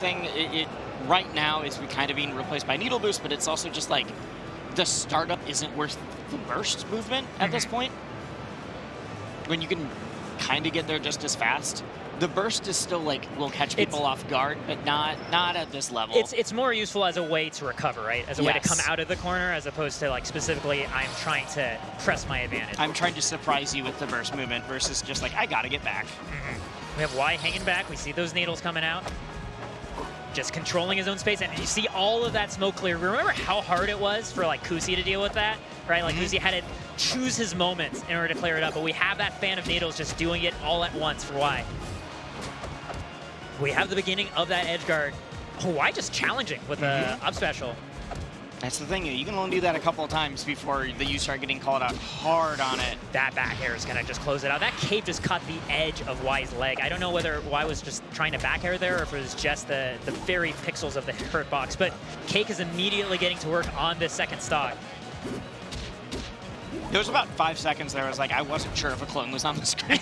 thing right now is we kind of being replaced by Needle Boost, but it's also just like the startup isn't worth the burst movement at this point. When you can kind of get there just as fast. The burst is still like will catch people off guard, but not at this level. It's more useful as a way to recover, right? As a way to come out of the corner, as opposed to like specifically I'm trying to press my advantage. I'm trying to surprise you with the burst movement versus just like I gotta get back. We have Y hanging back. We see those needles coming out. Just controlling his own space, and you see all of that smoke clear. Remember how hard it was for like Kusi to deal with that, right? Like Kusi had to choose his moments in order to clear it up, but we have that fan of needles just doing it all at once for Y. We have the beginning of that edge guard. Y just challenging with the up special. That's the thing, you can only do that a couple of times before you start getting called out hard on it. That back air is gonna just close it out. That cave just caught the edge of Y's leg. I don't know whether Y was just trying to back air there or if it was just the very pixels of the hurt box, but Cake is immediately getting to work on this second stock. There was about 5 seconds there. I was like, I wasn't sure if a clone was on the screen.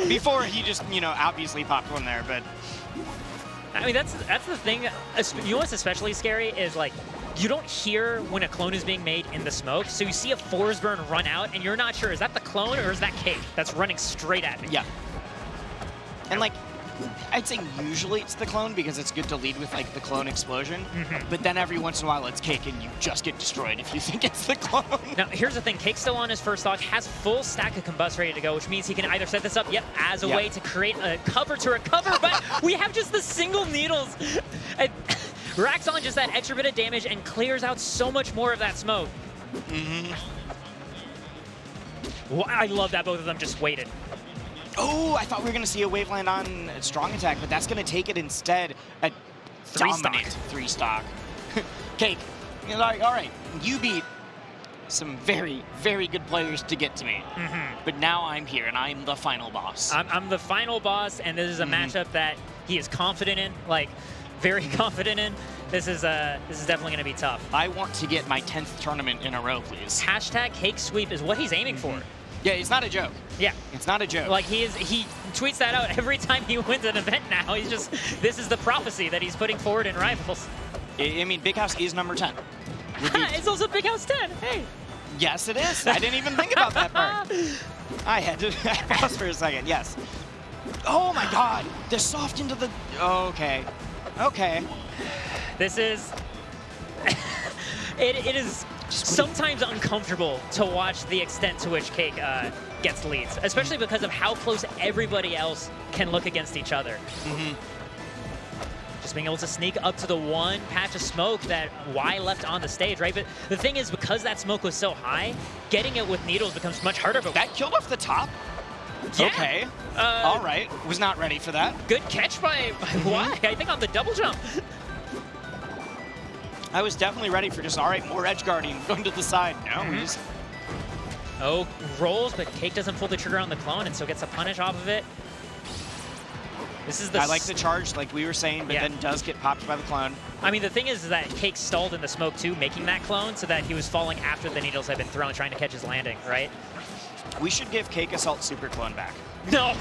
Before he just, obviously popped one there, but. I mean, that's the thing. You know what's especially scary is like, you don't hear when a clone is being made in the smoke, so you see a Frosburn run out, and you're not sure, is that the clone or is that Cake that's running straight at me? Yeah. And like, I'd say usually it's the clone because it's good to lead with like the clone explosion, but then every once in a while it's Cake and you just get destroyed if you think it's the clone. Now here's the thing, Cake's still on his first stock, has full stack of combust ready to go, which means he can either set this up, as a way to create a cover to recover, but we have just the single needles. And racks on just that extra bit of damage and clears out so much more of that smoke. Well, I love that both of them just waited. Oh, I thought we were going to see a wave land on strong attack, but that's going to take it instead at dominant 3-stock. Cake, you're like, all right, you beat some very, very good players to get to me, but now I'm here and I'm the final boss. I'm the final boss, and this is a matchup that he is confident in, like very confident in. This is definitely going to be tough. I want to get my 10th tournament in a row, please. Hashtag Cake Sweep is what he's aiming for. Yeah, it's not a joke. Yeah. It's not a joke. Like, he tweets that out every time he wins an event now. He's just, this is the prophecy that he's putting forward in Rivals. I mean, Big House is number 10. It's also Big House 10, hey. Yes, it is. I didn't even think about that part. I had to pause for a second, yes. Oh my god, they're soft into the, okay. Okay. This is, it is sometimes uncomfortable to watch the extent to which Cake gets leads, especially because of how close everybody else can look against each other. Just being able to sneak up to the one patch of smoke that Y left on the stage, right? But the thing is, because that smoke was so high, getting it with needles becomes much harder. But that killed off the top? Yeah. Okay. All right. Was not ready for that. Good catch by Y, I think, on the double jump. I was definitely ready for just, all right, more edge guarding, going to the side. No, we just... Oh, rolls, but Cake doesn't pull the trigger on the clone, and so gets a punish off of it. This is the... I like the charge, like we were saying, but then does get popped by the clone. I mean, the thing is that Cake stalled in the smoke, too, making that clone, so that he was falling after the needles had been thrown, trying to catch his landing, right? We should give CakeAssault Super Clone back. No!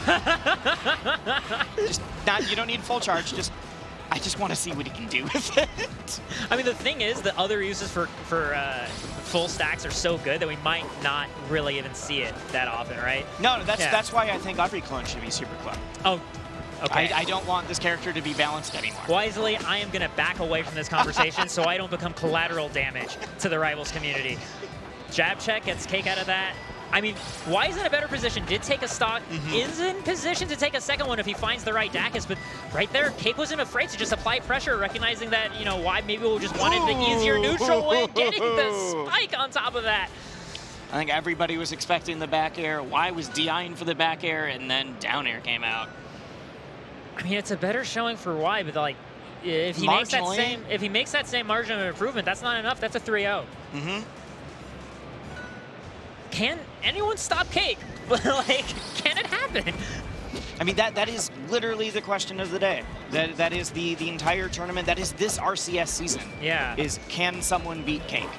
Just not, you don't need full charge, just... I just want to see what he can do with it. I mean, the thing is, the other uses for full stacks are so good that we might not really even see it that often, right? No, that's why I think every clone should be super clone. Oh, okay. I don't want this character to be balanced anymore. Wisely, I am going to back away from this conversation so I don't become collateral damage to the Rivals community. Jab check gets Cake out of that. I mean, Y is in a better position, did take a stock, is in position to take a second one if he finds the right Dacus, but right there, Cake wasn't afraid to just apply pressure, recognizing that, Y maybe just wanted the easier neutral way, getting the spike on top of that. I think everybody was expecting the back air. Y was DIing for the back air, and then down air came out. I mean, it's a better showing for Y, but like, if he makes that same margin of improvement, that's not enough. That's a 3-0. Can anyone stop Cake? Like, can it happen? I mean, that is literally the question of the day. That is the entire tournament. That is this RCS season. Yeah. Is can someone beat Cake?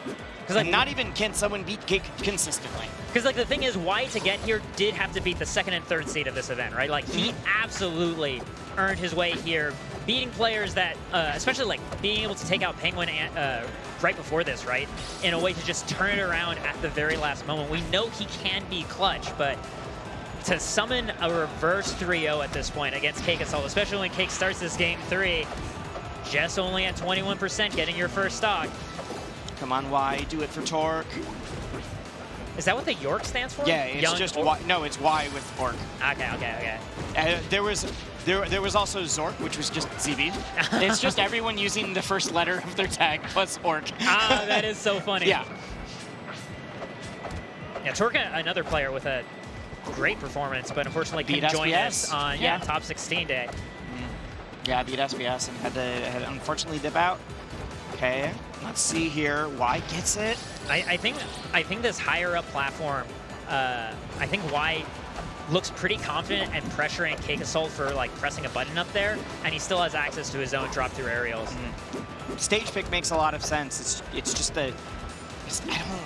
Because like, not even can someone beat Cake consistently. Because like the thing is, Y to get here did have to beat the second and third seed of this event, right? Like he absolutely earned his way here beating players that, especially like being able to take out Penguin right before this, right? In a way to just turn it around at the very last moment. We know he can be clutch, but to summon a reverse 3-0 at this point against CakeAssault, especially when Cake starts this game 3, just only at 21% getting your first stock. Come on, Y, do it for Torque. Is that what the York stands for? Yeah, it's Young just Orc? Y. No, it's Y with Orc. Okay. There was also Zork, which was just ZB. It's just everyone using the first letter of their tag plus Orc. Ah, that is so funny. Yeah. Yeah, Torque, another player with a great performance, but unfortunately Beat couldn't join SBS. us on top 16 day. Yeah, beat SBS and had to unfortunately dip out. Okay, let's see here. Y gets it. I think this higher up platform, I think Y looks pretty confident and pressuring CakeAssault for like pressing a button up there, and he still has access to his own drop through aerials. Stage pick makes a lot of sense. It's just I don't know.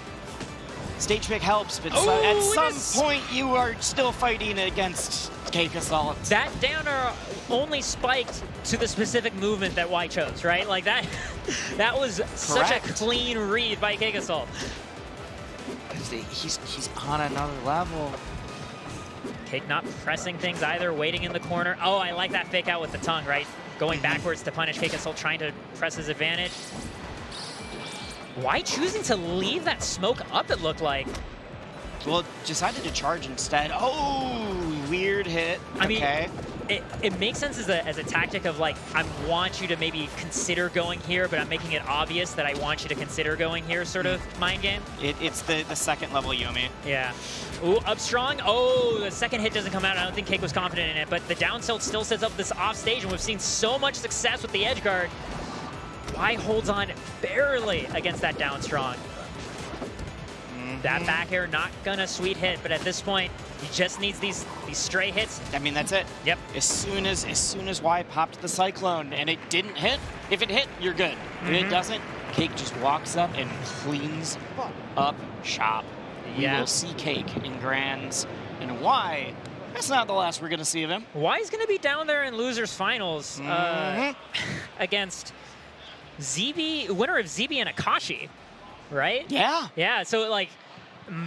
Stage pick helps, but at some point you are still fighting against CakeAssault. That downer only spiked to the specific movement that Y chose, right? Like that was such a clean read by CakeAssault. He's on another level. Cake not pressing things either, waiting in the corner. Oh, I like that fake out with the tongue, right? Going backwards to punish CakeAssault, trying to press his advantage. Why choosing to leave that smoke up, it looked like? Well, decided to charge instead. Oh, weird hit. I mean, it makes sense as a tactic of like, I want you to maybe consider going here, but I'm making it obvious that I want you to consider going here sort of mind game. It's the second level Yomi. Yeah. Ooh, up strong. Oh, the second hit doesn't come out. I don't think Cake was confident in it, but the down tilt still sets up this off stage, and we've seen so much success with the edge guard. Y holds on barely against that down strong. That back air not gonna sweet hit, but at this point, he just needs these stray hits. I mean, that's it. Yep. As soon as Y popped the Cyclone and it didn't hit, if it hit, you're good. If it doesn't, Cake just walks up and cleans up shop. We will see Cake in Grands, and Y, that's not the last we're gonna see of him. Y is gonna be down there in losers finals against ZB, winner of ZB and Akashi, right? Yeah. Yeah, so like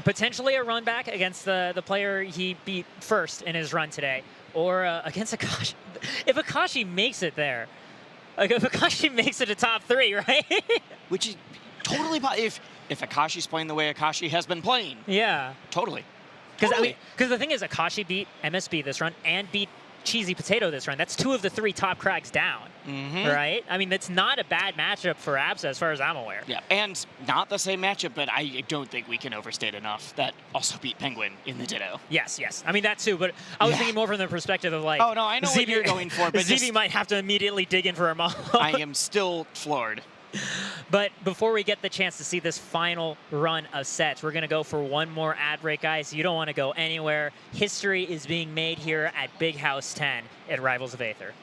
potentially a run back against the player he beat first in his run today, or against Akashi. If Akashi makes it there, like if Akashi makes it to top 3, right? Which is totally if Akashi's playing the way Akashi has been playing. Yeah. Totally. Because the thing is, Akashi beat MSB this run and beat Cheesy Potato this run. That's 2 of the 3 top cracks down, right? I mean, that's not a bad matchup for Absa as far as I'm aware. Yeah, and not the same matchup, but I don't think we can overstate enough that also beat Penguin in the Ditto. Yes. I mean, that too, but I was thinking more from the perspective of like... Oh, no, I know what you're going for, but ZB might have to immediately dig in for a mom. I am still floored. But before we get the chance to see this final run of sets, we're going to go for one more ad break, guys. You don't want to go anywhere. History is being made here at Big House 10 at Rivals of Aether.